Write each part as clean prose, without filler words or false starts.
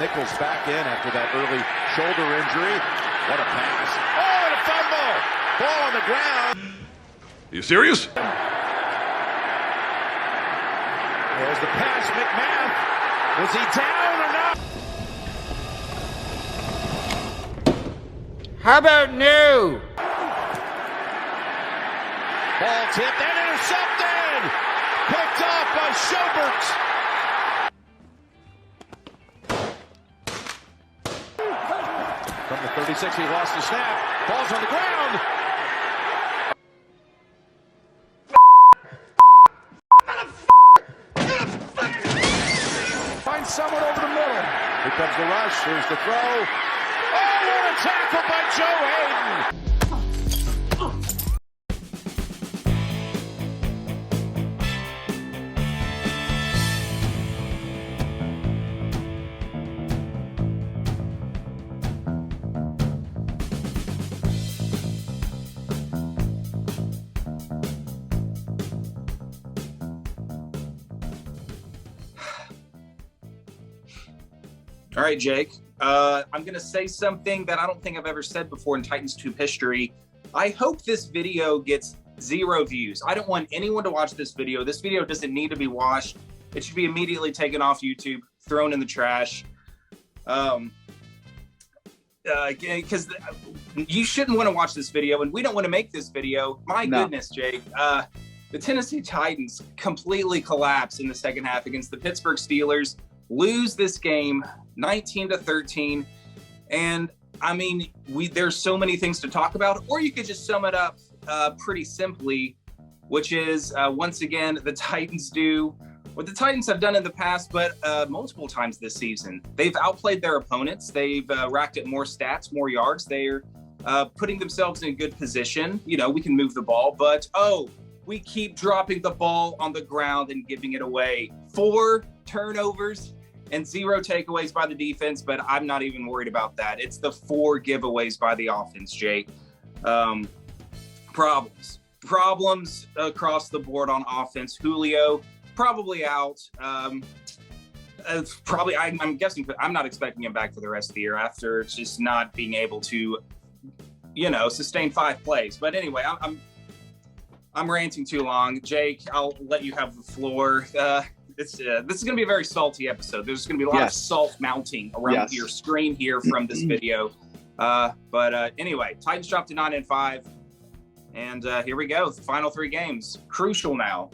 Nichols back in after that early shoulder injury. What a pass. Oh, and a fumble. Ball on the ground. Are you serious? There's the pass. McMath. Was he down or not? How about no? Ball tipped and intercepted. Picked off by Schobert. From the 36, he lost the snap. Ball's on the ground. Find someone over the middle. Here comes the rush. Here's the throw. Oh, what a tackle by Joe Hayden. All right, Jake. I'm going to say something that I don't think I've ever said before in Titans Tube history. I hope this video gets 0 views. I don't want anyone to watch this video. This video doesn't need to be watched. It should be immediately taken off YouTube, thrown in the trash. Because you shouldn't want to watch this video, and we don't want to make this video. My goodness, Jake. The Tennessee Titans completely collapse in the second half against the Pittsburgh Steelers. Lose this game 19-13. And I mean, there's so many things to talk about, or you could just sum it up pretty simply, which is once again, the Titans do what the Titans have done in the past, but multiple times this season. They've outplayed their opponents. They've racked up more stats, more yards. They're putting themselves in a good position. You know, we can move the ball, but we keep dropping the ball on the ground and giving it away. 4 turnovers and 0 takeaways by the defense, but I'm not even worried about that. It's the 4 giveaways by the offense, Jake. Problems across the board on offense. Julio probably out. I'm guessing, I'm not expecting him back for the rest of the year after just not being able to, sustain 5 plays. But anyway, I'm ranting too long. Jake, I'll let you have the floor. This is going to be a very salty episode. There's going to be a lot of salt mounting around your screen here from this video. But anyway, Titans dropped to 9-5. And here we go. The final 3 games. Crucial now.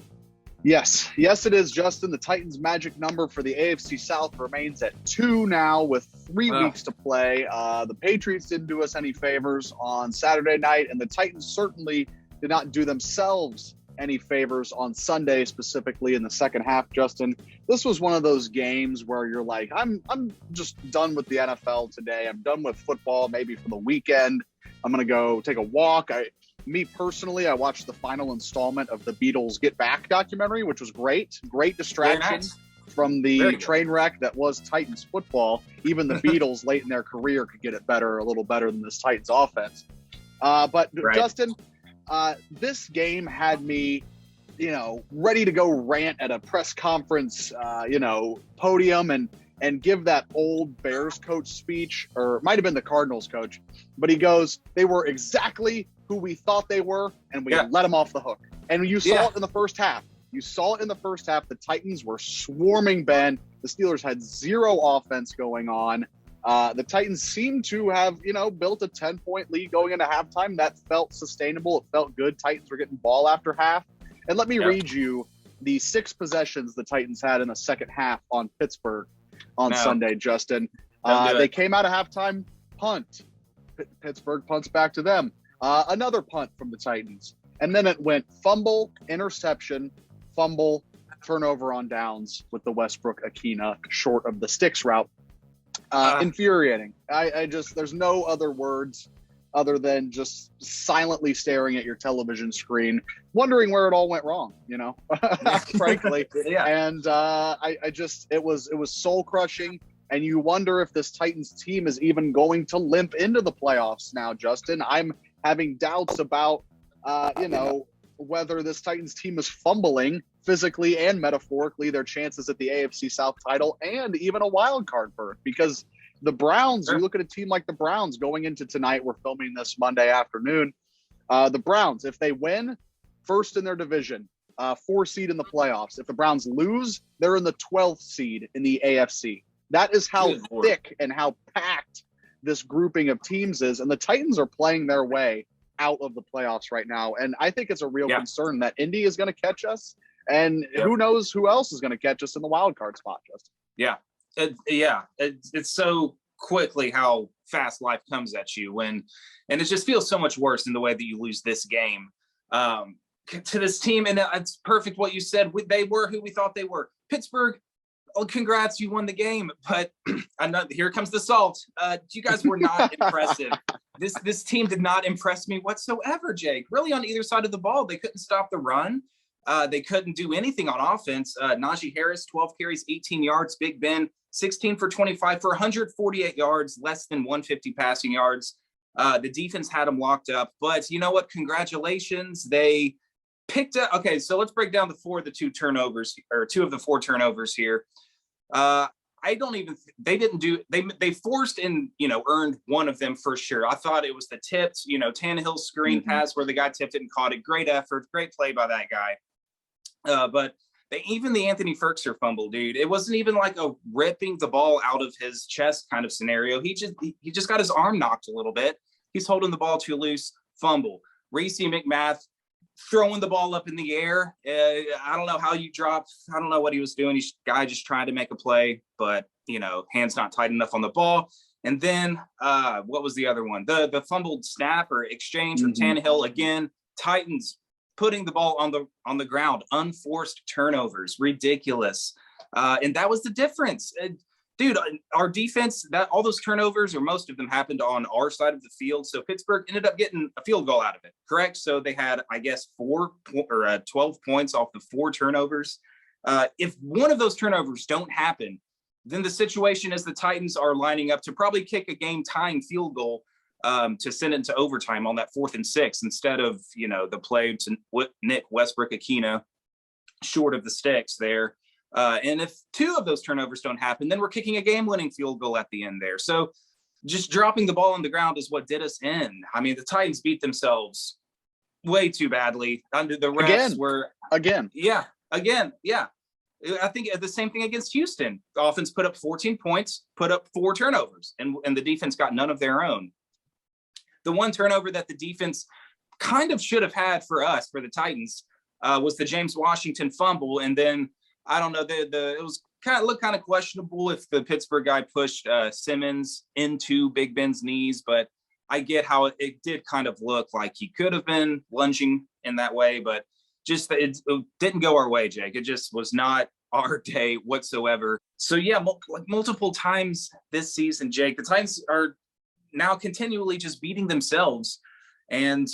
Yes, it is, Justin. The Titans' magic number for the AFC South remains at 2 now with 3 weeks to play. The Patriots didn't do us any favors on Saturday night, and the Titans certainly did not do themselves any favors on Sunday, specifically in the second half. Justin, this was one of those games where you're like, I'm just done with the NFL today. I'm done with football, maybe for the weekend. I'm going to go take a walk. Me personally, I watched the final installment of the Beatles Get Back documentary, which was great. Great distraction from the train wreck that was Titans football. Even the Beatles late in their career could get it better, a little better than this Titans offense. Justin, this game had me, ready to go rant at a press conference, podium and give that old Bears coach speech, or it might have been the Cardinals coach, but he goes, they were exactly who we thought they were, and we let them off the hook. And you saw it in the first half. The Titans were swarming Ben. The Steelers had 0 offense going on. The Titans seemed to have, built a 10-point lead going into halftime. That felt sustainable. It felt good. Titans were getting ball after half. And let me read you the 6 possessions the Titans had in the second half on Pittsburgh on Sunday, Justin. They came out of halftime, punt. Pittsburgh punts back to them. Another punt from the Titans. And then it went fumble, interception, fumble, turnover on downs with the Westbrook-Akina short of the sticks route. Infuriating. I just, there's no other words other than just silently staring at your television screen, wondering where it all went wrong, frankly. And it was soul crushing. And you wonder if this Titans team is even going to limp into the playoffs now, Justin. I'm having doubts about, whether this Titans team is fumbling physically and metaphorically their chances at the AFC South title and even a wild card berth, because the Browns, you look at a team like the Browns going into tonight, we're filming this Monday afternoon. The Browns, if they win, first in their division, 4 seed in the playoffs. If the Browns lose, they're in the 12th seed in the AFC. That is how thick and how packed this grouping of teams is. And the Titans are playing their way out of the playoffs right now. And I think it's a real concern that Indy is going to catch us. And who knows who else is going to catch us in the wild card spot, Justin. Yeah. It's so quickly how fast life comes at you and it just feels so much worse in the way that you lose this game to this team. And it's perfect what you said. They were who we thought they were. Pittsburgh, congrats, you won the game. But here comes the salt. You guys were not impressive. This team did not impress me whatsoever, Jake. Really, on either side of the ball, they couldn't stop the run. They couldn't do anything on offense. Najee Harris, 12 carries, 18 yards. Big Ben, 16 for 25 for 148 yards, less than 150 passing yards. The defense had them locked up. But you know what? Congratulations. They picked up. Okay, so let's break down two of the 4 turnovers here. They forced and, earned one of them for sure. I thought it was the tipped, Tannehill's screen pass where the guy tipped it and caught it. Great effort, great play by that guy. But even the Anthony Firkser fumble, dude, it wasn't even like a ripping the ball out of his chest kind of scenario. He just got his arm knocked a little bit. He's holding the ball too loose, fumble. Reese McMath throwing the ball up in the air. I don't know how you dropped. I don't know what he was doing. Guy just trying to make a play, but hands not tight enough on the ball. And then what was the other one? The fumbled snap or exchange from Tannehill again. Titans putting the ball on the ground, unforced turnovers, ridiculous. And that was the difference. Dude, our defense, all those turnovers, or most of them, happened on our side of the field. So Pittsburgh ended up getting a field goal out of it, correct? So they had, I guess, 12 points off the 4 turnovers. If one of those turnovers don't happen, then the situation is the Titans are lining up to probably kick a game-tying field goal to send it into overtime on that 4th and 6 instead of, the play to Nick Westbrook-Ikhine short of the sticks there. And if 2 of those turnovers don't happen, then we're kicking a game-winning field goal at the end there. So just dropping the ball on the ground is what did us in. I mean, the Titans beat themselves way too badly. Under the refs again. I think the same thing against Houston. The offense put up 14 points, put up 4 turnovers, and the defense got none of their own. The one turnover that the defense kind of should have had for the Titans, was the James Washington fumble. And then, I don't know, it was looked kind of questionable if the Pittsburgh guy pushed Simmons into Big Ben's knees, but I get how it did kind of look like he could have been lunging in that way, but just it didn't go our way, Jake. It just was not our day whatsoever. So yeah, multiple times this season, Jake, the Titans are now continually just beating themselves. And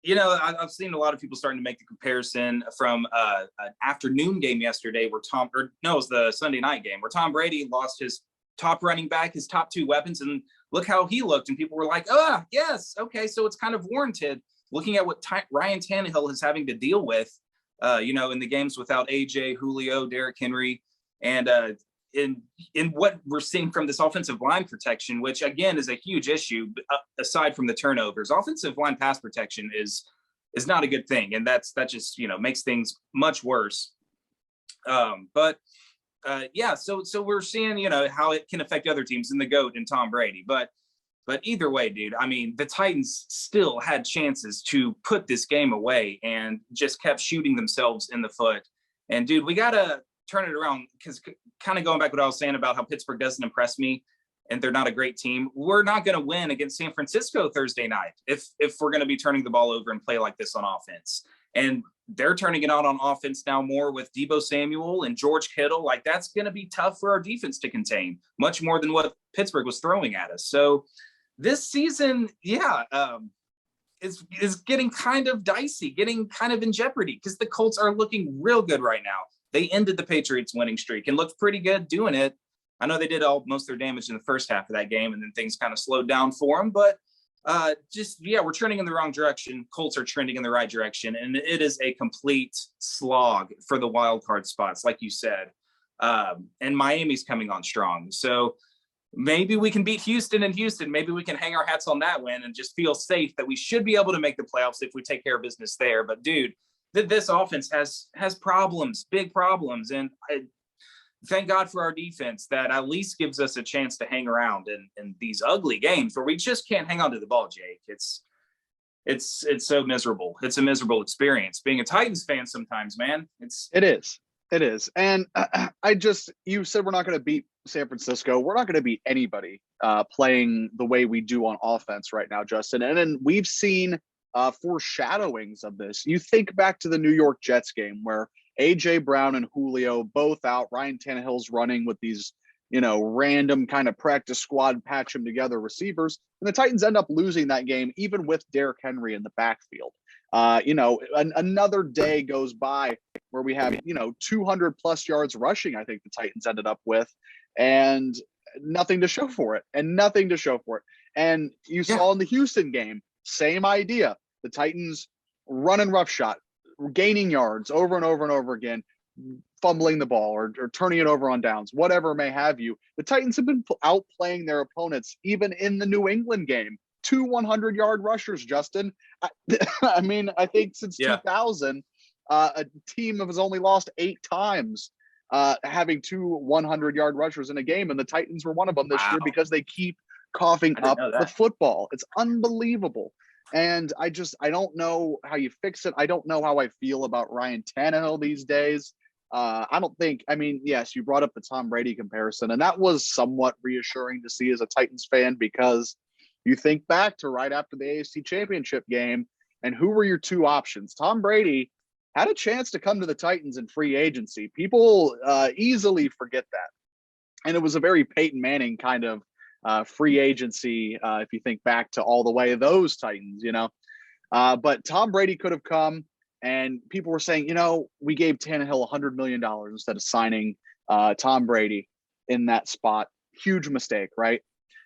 I've seen a lot of people starting to make the comparison from an afternoon game yesterday it was the Sunday night game where Tom Brady lost his top running back, his top 2 weapons, and look how he looked. And people were like, yes, okay, so it's kind of warranted. Looking at what Ryan Tannehill is having to deal with, in the games without AJ, Julio, Derrick Henry, and in what we're seeing from this offensive line protection, which again is a huge issue aside from the turnovers. Offensive line pass protection is not a good thing, and that just makes things much worse. So we're seeing how it can affect other teams, and the GOAT and Tom Brady. But either way, dude, I mean, the Titans still had chances to put this game away and just kept shooting themselves in the foot. And dude, we gotta turn it around, because kind of going back to what I was saying about how Pittsburgh doesn't impress me and they're not a great team. We're not going to win against San Francisco Thursday night if we're going to be turning the ball over and play like this on offense. And they're turning it on offense now more with Deebo Samuel and George Kittle. Like, that's going to be tough for our defense to contain, much more than what Pittsburgh was throwing at us. So this season, is getting kind of dicey, getting kind of in jeopardy, because the Colts are looking real good right now. They ended the Patriots winning streak and looked pretty good doing it. I know they did most of their damage in the first half of that game, and then things kind of slowed down for them. But We're trending in the wrong direction. Colts are trending in the right direction, and it is a complete slog for the wild card spots, like you said. And Miami's coming on strong. So maybe we can beat Houston in Houston. Maybe we can hang our hats on that win and just feel safe that we should be able to make the playoffs if we take care of business there. But dude, this offense has problems, big problems. And thank God for our defense that at least gives us a chance to hang around in these ugly games where we just can't hang on to the ball, Jake. It's so miserable. It's a miserable experience being a Titans fan sometimes, man. It is. And you said we're not going to beat San Francisco. We're not going to beat anybody playing the way we do on offense right now, Justin. And then we've seen foreshadowings of this. You think back to the New York Jets game where A.J. Brown and Julio both out. Ryan Tannehill's running with these, random kind of practice squad patch them together receivers. And the Titans end up losing that game, even with Derrick Henry in the backfield. Another day goes by where we have, 200 plus yards rushing, I think the Titans ended up with, and nothing to show for it. And you saw in the Houston game, same idea. The Titans running roughshod, gaining yards over and over and over again, fumbling the ball or turning it over on downs, whatever may have you. The Titans have been outplaying their opponents, even in the New England game. 2 100-yard rushers, Justin. I think since 2000, a team has only lost 8 times having 2 100-yard rushers in a game, and the Titans were one of them this year because they keep coughing up the football. It's unbelievable. And I don't know how you fix it. I don't know how I feel about Ryan Tannehill these days. Yes, you brought up the Tom Brady comparison, and that was somewhat reassuring to see as a Titans fan, because you think back to right after the AFC Championship game, and who were your 2 options? Tom Brady had a chance to come to the Titans in free agency. People easily forget that. And it was a very Peyton Manning kind of free agency, if you think back to all the way of those Titans, But Tom Brady could have come, and people were saying, we gave Tannehill $100 million instead of signing Tom Brady in that spot. Huge mistake, right?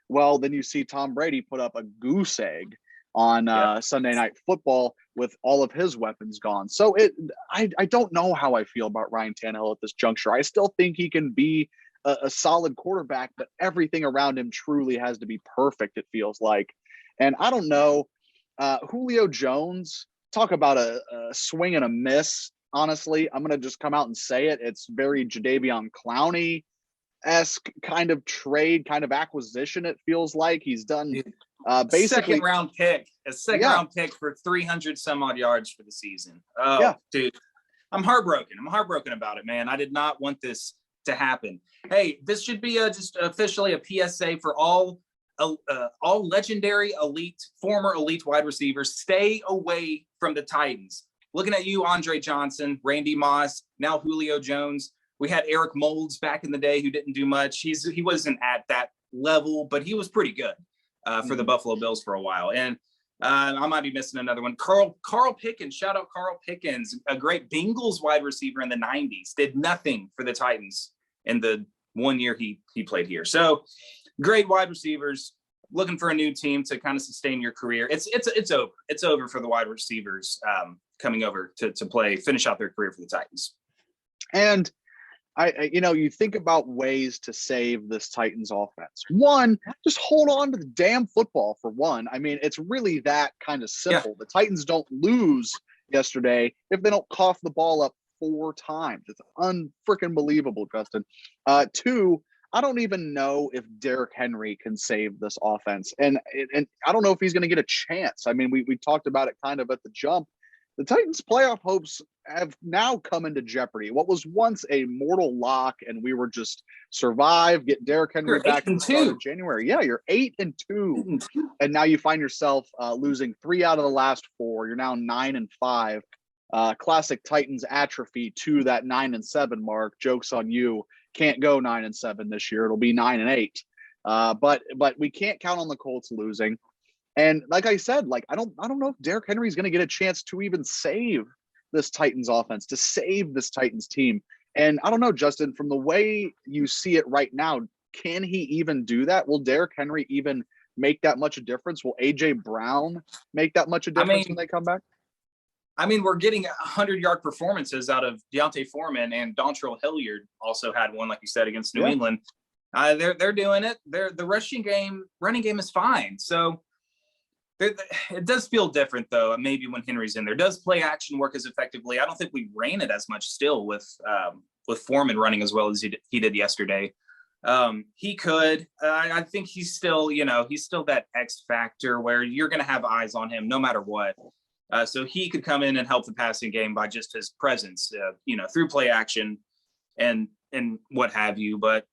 Well, then you see Tom Brady put up a goose egg on Sunday Night Football with all of his weapons gone. So I don't know how I feel about Ryan Tannehill at this juncture. I still think he can be a solid quarterback, but everything around him truly has to be perfect, it feels like. And I don't know, Julio Jones, talk about a swing and a miss. Honestly, I'm going to just come out and say it. It's very Jadeveon Clowney-esque kind of trade, kind of acquisition. It feels like he's done basically second round pick for 300 some odd yards for the season. Dude, I'm heartbroken about it, man. I did not want this to happen. Hey, this should be just officially a PSA for all legendary former elite wide receivers. Stay away from the Titans. Looking at you, Andre Johnson, Randy Moss, now Julio Jones. We had Eric Moulds back in the day who didn't do much. He wasn't at that level, but he was pretty good for the Buffalo Bills for a while. And I might be missing another one. Carl Pickens, shout out Carl Pickens, a great Bengals wide receiver in the 90s, did nothing for the Titans in the 1 year he played here. So great wide receivers, looking for a new team to kind of sustain your career. It's over. It's over for the wide receivers coming over to finish out their career for the Titans. And you think about ways to save this Titans offense. One, just hold on to the damn football for one. I mean, it's really that kind of simple. Yeah. The Titans don't lose yesterday if they don't cough the ball up 4 times. It's unfreaking believable, Justin. 2, I don't even know if Derrick Henry can save this offense. And I don't know if he's going to get a chance. I mean, we talked about it kind of at the jump. The Titans' playoff hopes have now come into jeopardy. What was once a mortal lock, and we were just survive, get Derrick Henry back in January. Yeah, you're 8-2, and now you find yourself losing 3 out of the last 4. You're now 9-5. Classic Titans atrophy to that 9-7 mark. Joke's on you. Can't go 9-7 this year. It'll be 9-8. But we can't count on the Colts losing. And like I said, I don't know if Derrick Henry is going to get a chance to even save this Titans offense, to save this Titans team. And I don't know, Justin, from the way you see it right now, can he even do that? Will Derrick Henry even make that much a difference? Will A.J. Brown make that much a difference when they come back? I mean, we're getting 100-yard performances out of Deontay Foreman, and Dontrell Hilliard also had one, like you said, against New England. They're doing it. The running game is fine. So it does feel different, though, maybe when Henry's in there. Does play action work as effectively? I don't think we ran it as much still with Foreman running as well as he did yesterday. He could. I think he's still that X factor where you're going to have eyes on him no matter what. So he could come in and help the passing game by just his presence, through play action and what have you. But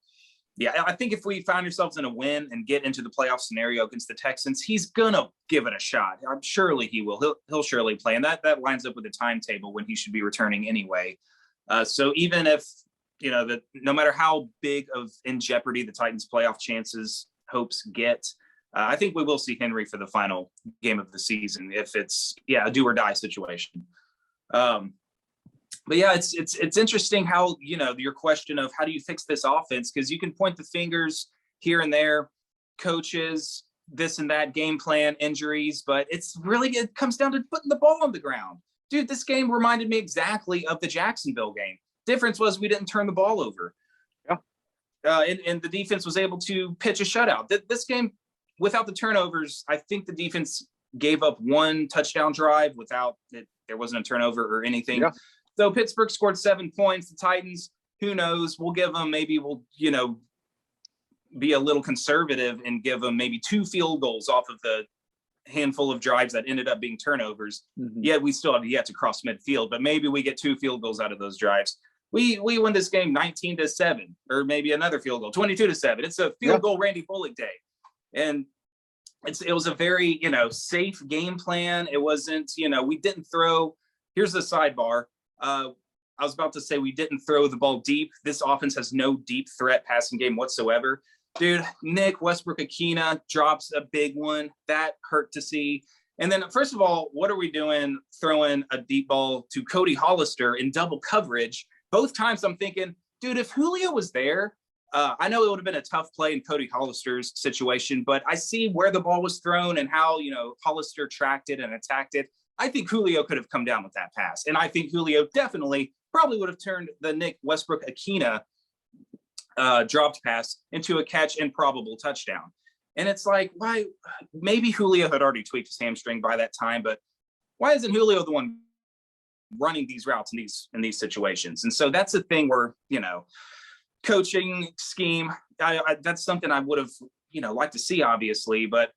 yeah, I think if we find ourselves in a win and get into the playoff scenario against the Texans, he's gonna give it a shot. Surely he will. He'll surely play, and that lines up with the timetable when he should be returning anyway. So even if that no matter how big of in jeopardy the Titans' playoff hopes get. I think we will see Henry for the final game of the season if it's a do or die situation. But yeah, it's interesting how your question of how do you fix this offense, because you can point the fingers here and there, coaches, this and that, game plan, injuries, but it comes down to putting the ball on the ground. Dude, this game reminded me exactly of the Jacksonville game. Difference was we didn't turn the ball over. Yeah, and the defense was able to pitch a shutout. This game, without the turnovers, I think the defense gave up one touchdown drive without it. There wasn't a turnover or anything. Yeah. So Pittsburgh scored 7 points. The Titans, who knows? We'll give them be a little conservative and give them maybe 2 field goals off of the handful of drives that ended up being turnovers. Mm-hmm. Yet we still have yet to cross midfield, but maybe we get 2 field goals out of those drives. We win this game 19-7, or maybe another field goal, 22-7. It's a field goal Randy Bullock day. And it was a very, safe game plan. It wasn't, we didn't throw. Here's the sidebar. I was about to say we didn't throw the ball deep. This offense has no deep threat passing game whatsoever. Dude, Nick Westbrook-Akina drops a big one. That hurt to see. And then, first of all, what are we doing throwing a deep ball to Cody Hollister in double coverage? Both times I'm thinking, dude, if Julio was there, I know it would have been a tough play in Cody Hollister's situation, but I see where the ball was thrown and how, Hollister tracked it and attacked it. I think Julio could have come down with that pass. And I think Julio probably would have turned the Nick Westbrook-Akina dropped pass into a catch and probable touchdown. And it's like, why? Maybe Julio had already tweaked his hamstring by that time, but why isn't Julio the one running these routes in these situations? And so that's the thing where, coaching scheme, that's something I would have, liked to see, obviously. But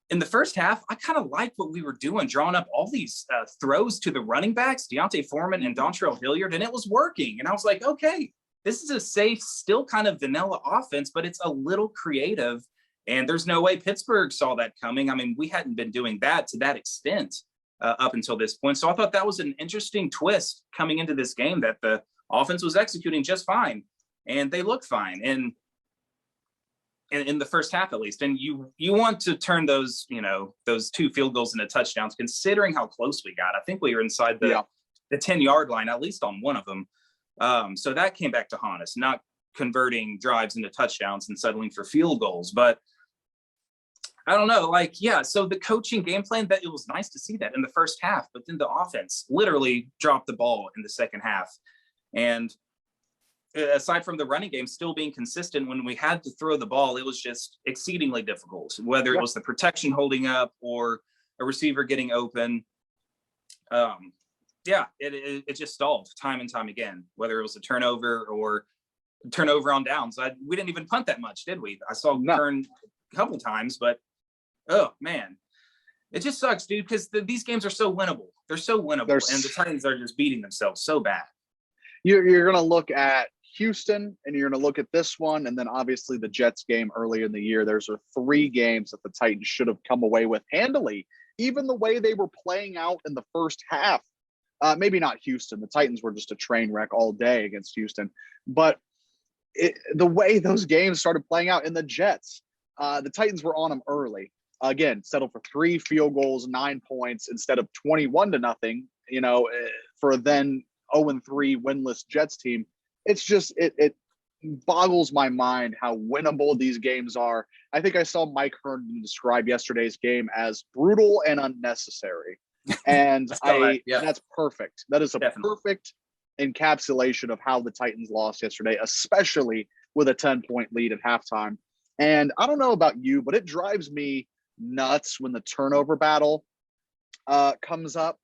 in the first half, I kind of liked what we were doing, drawing up all these throws to the running backs, Deontay Foreman and Dontrell Hilliard, and it was working. And I was like, okay, this is a safe, still kind of vanilla offense, but it's a little creative. And there's no way Pittsburgh saw that coming. I mean, we hadn't been doing that to that extent up until this point. So I thought that was an interesting twist coming into this game, that the offense was executing just fine. And they look fine, and in the first half at least. And you want to turn those 2 field goals into touchdowns, considering how close we got. I think we were inside the 10-yard line, at least on one of them. So that came back to haunt us, not converting drives into touchdowns and settling for field goals. But I don't know, so the coaching game plan, that it was nice to see that in the first half, but then the offense literally dropped the ball in the second half. And aside from the running game still being consistent, when we had to throw the ball, it was just exceedingly difficult, whether it was the protection holding up or a receiver getting open. It just stalled time and time again, whether it was a turnover or turnover on downs. We didn't even punt that much, did we? I saw turn a couple times, but oh man, it just sucks, dude, because these games are so winnable. They're so winnable, and the Titans are just beating themselves so bad. You're going to look at Houston, and you're going to look at this one, and then obviously the Jets game early in the year. There's 3 games that the Titans should have come away with handily, even the way they were playing out in the first half. Maybe not Houston. The Titans were just a train wreck all day against Houston. But the way those games started playing out in the Jets, the Titans were on them early. Again, settled for 3 field goals, 9 points instead of 21-0, for a then 0-3 winless Jets team. It's just boggles my mind how winnable these games are. I think I saw Mike Herndon describe yesterday's game as brutal and unnecessary. And that's perfect. That is a perfect encapsulation of how the Titans lost yesterday, especially with a 10-point lead at halftime. And I don't know about you, but it drives me nuts when the turnover battle comes up.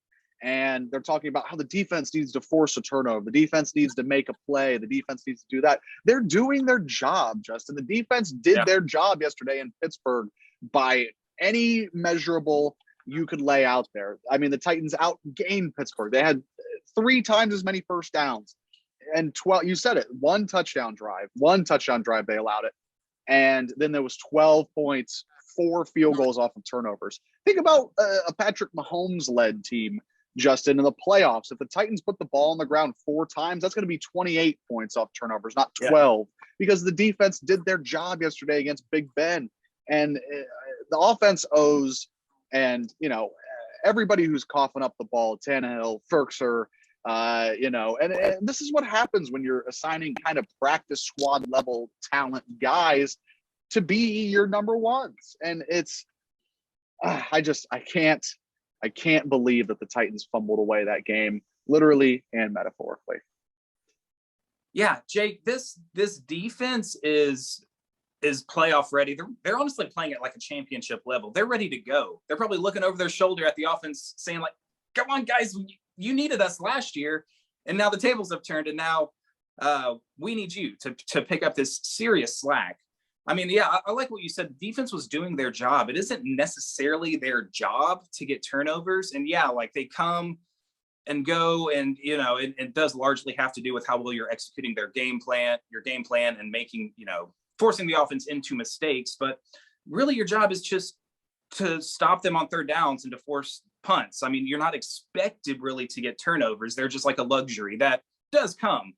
And they're talking about how the defense needs to force a turnover. The defense needs to make a play. The defense needs to do that. They're doing their job, Justin. The defense did their job yesterday in Pittsburgh by any measurable you could lay out there. I mean, the Titans outgained Pittsburgh. They had 3 times as many first downs and 12. You said it. One touchdown drive they allowed it. And then there was 12 points, 4 field goals off of turnovers. Think about a Patrick Mahomes-led team, Justin, in the playoffs. If the Titans put the ball on the ground 4 times, that's going to be 28 points off turnovers, not 12, because the defense did their job yesterday against Big Ben. And the offense owes, and, everybody who's coughing up the ball, Tannehill, Ferkser, and this is what happens when you're assigning kind of practice squad level talent guys to be your number ones. And it's, I can't believe that the Titans fumbled away that game, literally and metaphorically. Yeah, Jake, this defense is playoff ready. They're honestly playing at like a championship level. They're ready to go. They're probably looking over their shoulder at the offense saying like, come on, guys, you needed us last year. And now the tables have turned, and now we need you to pick up this serious slack. I mean, yeah, I like what you said. The defense was doing their job. It isn't necessarily their job to get turnovers. And yeah, like they come and go, and, it does largely have to do with how well you're executing your game plan and making, forcing the offense into mistakes. But really your job is just to stop them on third downs and to force punts. I mean, you're not expected really to get turnovers. They're just like a luxury that does come,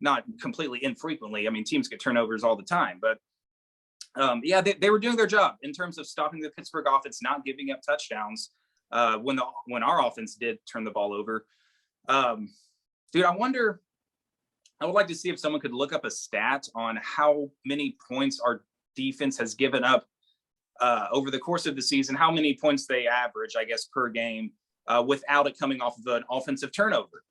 not completely infrequently. I mean, teams get turnovers all the time, but they were doing their job in terms of stopping the Pittsburgh offense, not giving up touchdowns when our offense did turn the ball over. Dude, I would like to see if someone could look up a stat on how many points our defense has given up over the course of the season, how many points they average, I guess, per game without it coming off of an offensive turnover.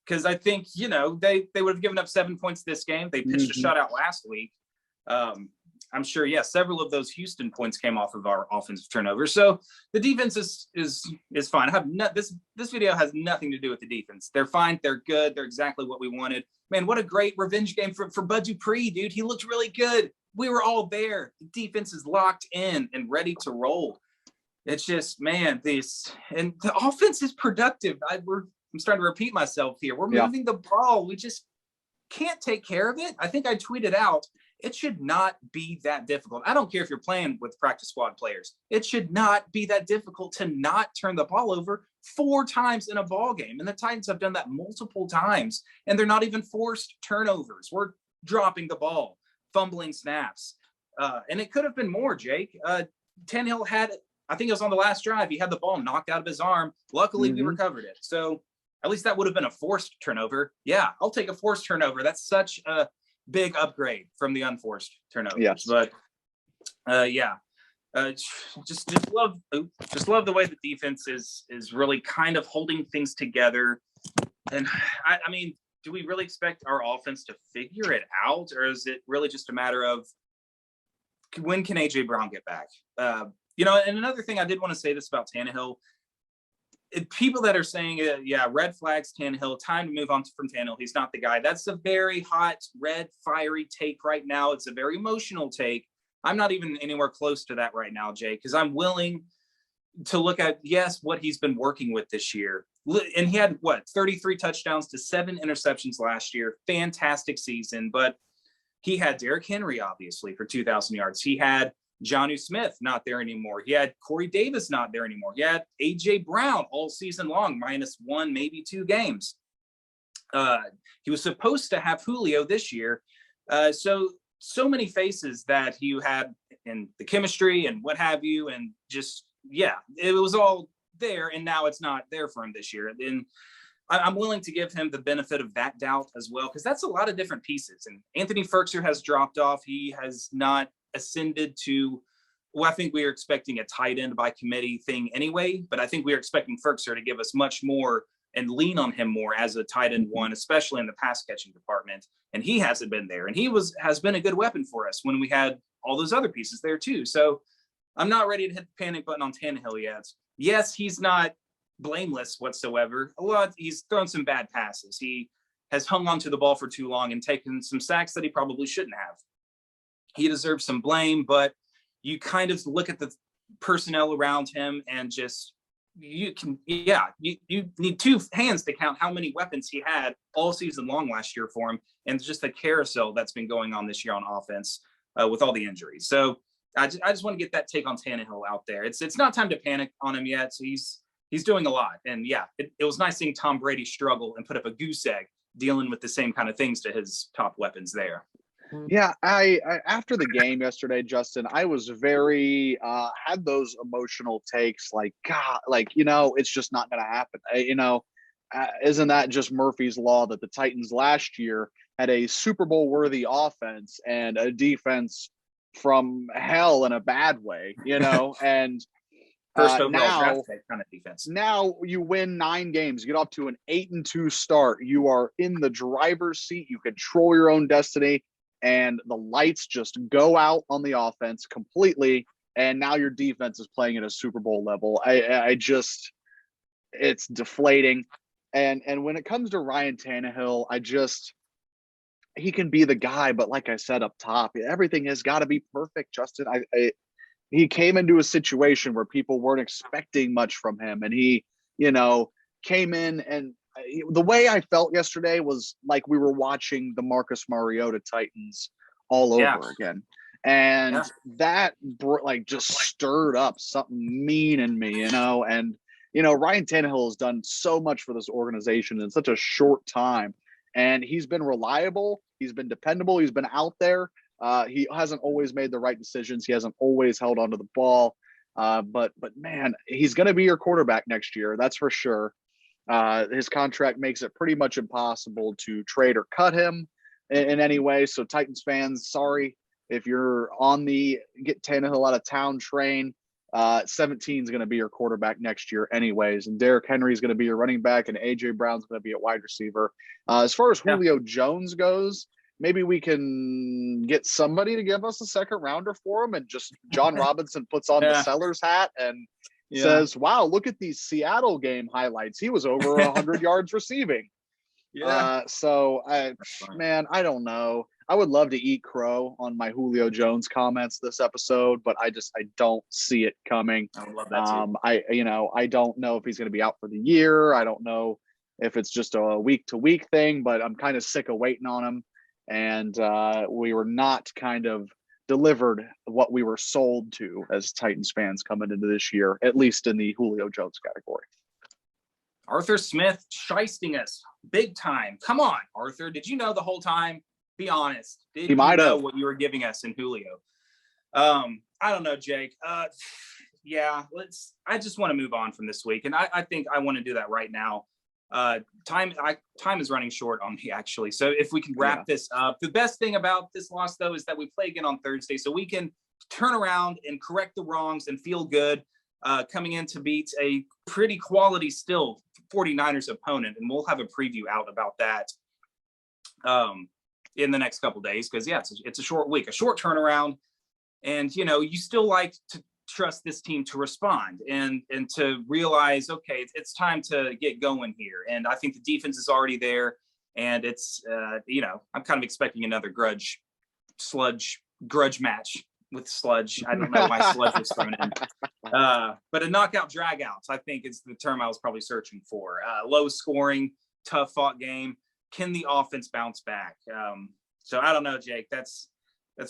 Because I think, they would have given up 7 points this game. They pitched a shutout last week. I'm sure, several of those Houston points came off of our offensive turnovers. So the defense is fine. This video has nothing to do with the defense. They're fine. They're good. They're exactly what we wanted. Man, what a great revenge game for Bud Dupree, dude. He looked really good. We were all there. The defense is locked in and ready to roll. It's just, man, and the offense is productive. I'm starting to repeat myself here. We're moving the ball. We just can't take care of it. I think I tweeted out, it should not be that difficult. I don't care if you're playing with practice squad players. It should not be that difficult to not turn the ball over 4 times in a ball game. And the Titans have done that multiple times, and they're not even forced turnovers. We're dropping the ball, fumbling snaps. And it could have been more, Jake. Tannehill had, I think it was on the last drive, he had the ball knocked out of his arm. Luckily, we recovered it. So at least that would have been a forced turnover. Yeah, I'll take a forced turnover. That's such a big upgrade from the unforced turnovers. Yes. But just love the way the defense is really kind of holding things together. And I mean, do we really expect our offense to figure it out, or is it really just a matter of when can AJ Brown get back? And another thing I did want to say this about Tannehill. People that are saying, red flags Tannehill, time to move on from Tannehill. He's not the guy. That's a very hot, red, fiery take right now. It's a very emotional take. I'm not even anywhere close to that right now, Jay, because I'm willing to look at, what he's been working with this year. And he had, 33 touchdowns to 7 interceptions last year. Fantastic season. But he had Derrick Henry, obviously, for 2,000 yards. He had Jonnu Smith not there anymore. He had Corey Davis not there anymore. He had AJ Brown all season long, -1, maybe 2 games. He was supposed to have Julio this year. So many faces that you had in the chemistry and what have you. And just, it was all there. And now it's not there for him this year. And I'm willing to give him the benefit of that doubt as well, because that's a lot of different pieces. And Anthony Ferkser has dropped off. He has not ascended to, well, I think we are expecting a tight end by committee thing anyway, but I think we are expecting Ferkser to give us much more and lean on him more as a tight end one, especially in the pass catching department. And he hasn't been there. And he has been a good weapon for us when we had all those other pieces there too. So I'm not ready to hit the panic button on Tannehill yet. Yes, he's not blameless whatsoever. Well, he's thrown some bad passes. He has hung onto the ball for too long and taken some sacks that he probably shouldn't have. He deserves some blame, but you kind of look at the personnel around him and just, you need two hands to count how many weapons he had all season long last year for him, and just the carousel that's been going on this year on offense with all the injuries. So I just want to get that take on Tannehill out there. It's not time to panic on him yet. So he's doing a lot, and it was nice seeing Tom Brady struggle and put up a goose egg dealing with the same kind of things to his top weapons there. Yeah, I after the game yesterday, Justin, I was very had those emotional takes like, God, like, it's just not going to happen. Isn't that just Murphy's Law that the Titans last year had a Super Bowl worthy offense and a defense from hell in a bad way, and first overall draft pick kind of defense. Now you win 9 games, you get off to an 8-2 start. You are in the driver's seat. You control your own destiny. And the lights just go out on the offense completely, and now your defense is playing at a Super Bowl level. It's deflating. And when it comes to Ryan Tannehill, he can be the guy, but like I said up top, everything has got to be perfect, Justin. He came into a situation where people weren't expecting much from him, and he, came in, and the way I felt yesterday was like we were watching the Marcus Mariota Titans all over again. And that just stirred up something mean in me, and, Ryan Tannehill has done so much for this organization in such a short time, and he's been reliable. He's been dependable. He's been out there. He hasn't always made the right decisions. He hasn't always held onto the ball. But man, he's going to be your quarterback next year. That's for sure. His contract makes it pretty much impossible to trade or cut him in any way. So Titans fans, sorry if you're on the get Tannehill out of town train. 17 is going to be your quarterback next year anyways. And Derrick Henry is going to be your running back, and A.J. Brown's going to be a wide receiver. As far as Julio Jones goes, maybe we can get somebody to give us a second rounder for him, and just John Robinson puts on the seller's hat and says, wow, look at these Seattle game highlights. He was over 100 yards receiving. I don't know. I would love to eat crow on my Julio Jones comments this episode, but I don't see it coming. I would love that too. I don't know if he's going to be out for the year. I don't know if it's just a week-to-week thing, but I'm kind of sick of waiting on him. And we were not kind of delivered what we were sold to as Titans fans coming into this year, at least in the Julio Jones category. Arthur Smith shysting us big time. Come on, Arthur. Did you know the whole time? Be honest. Did you know what you were giving us in Julio? I don't know, Jake. I just want to move on from this week. And I think I want to do that right now. Time is running short on me, actually. So if we can wrap this up, the best thing about this loss, though, is that we play again on Thursday, so we can turn around and correct the wrongs and feel good coming in to beat a pretty quality still 49ers opponent. And we'll have a preview out about that in the next couple days, because it's a short week, a short turnaround, and you still like to trust this team to respond and to realize, okay, it's time to get going here. And I think the defense is already there, and it's I'm kind of expecting another grudge match with Sludge. I don't know why Sludge was thrown in, but a knockout drag out, I think, is the term I was probably searching for. Low scoring, tough fought game. Can the offense bounce back? So I don't know, Jake. That's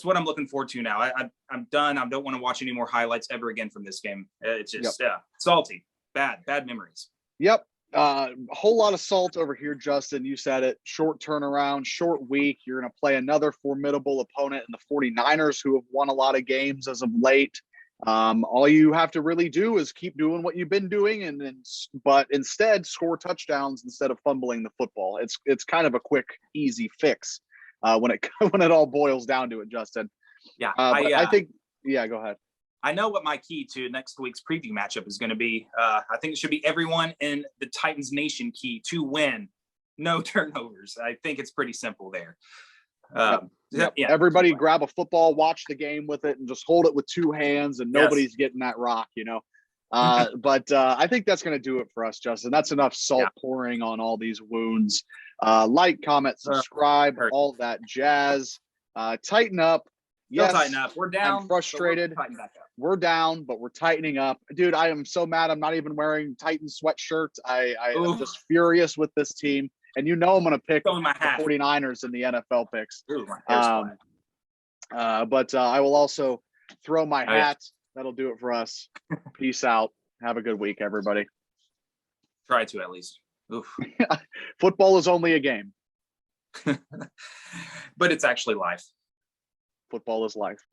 what I'm looking forward to now. I'm done. I don't want to watch any more highlights ever again from this game. It's just salty, bad memories. Yep. A whole lot of salt over here, Justin. You said it. Short turnaround, short week. You're going to play another formidable opponent in the 49ers, who have won a lot of games as of late. All you have to really do is keep doing what you've been doing, but instead score touchdowns instead of fumbling the football. It's kind of a quick, easy fix when it all boils down to it, Justin. Yeah, I think. Yeah, go ahead. I know what my key to next week's preview matchup is going to be. I think it should be everyone in the Titans Nation key to win. No turnovers. I think it's pretty simple there. Yeah. Everybody grab a football, watch the game with it, and just hold it with two hands, and nobody's getting that rock, But I think that's going to do it for us, Justin. That's enough salt pouring on all these wounds. Like, comment, subscribe, all that jazz. Tighten up. Yes, tighten up. We're down. I'm frustrated. We're down, but we're tightening up. Dude, I am so mad. I'm not even wearing Titans sweatshirts. I am just furious with this team. And I'm going to pick the 49ers in the NFL picks. Ooh, my but I will also throw my hat. That'll do it for us. Peace out. Have a good week, everybody. Try to, at least. Oof. Football is only a game. But it's actually life. Football is life.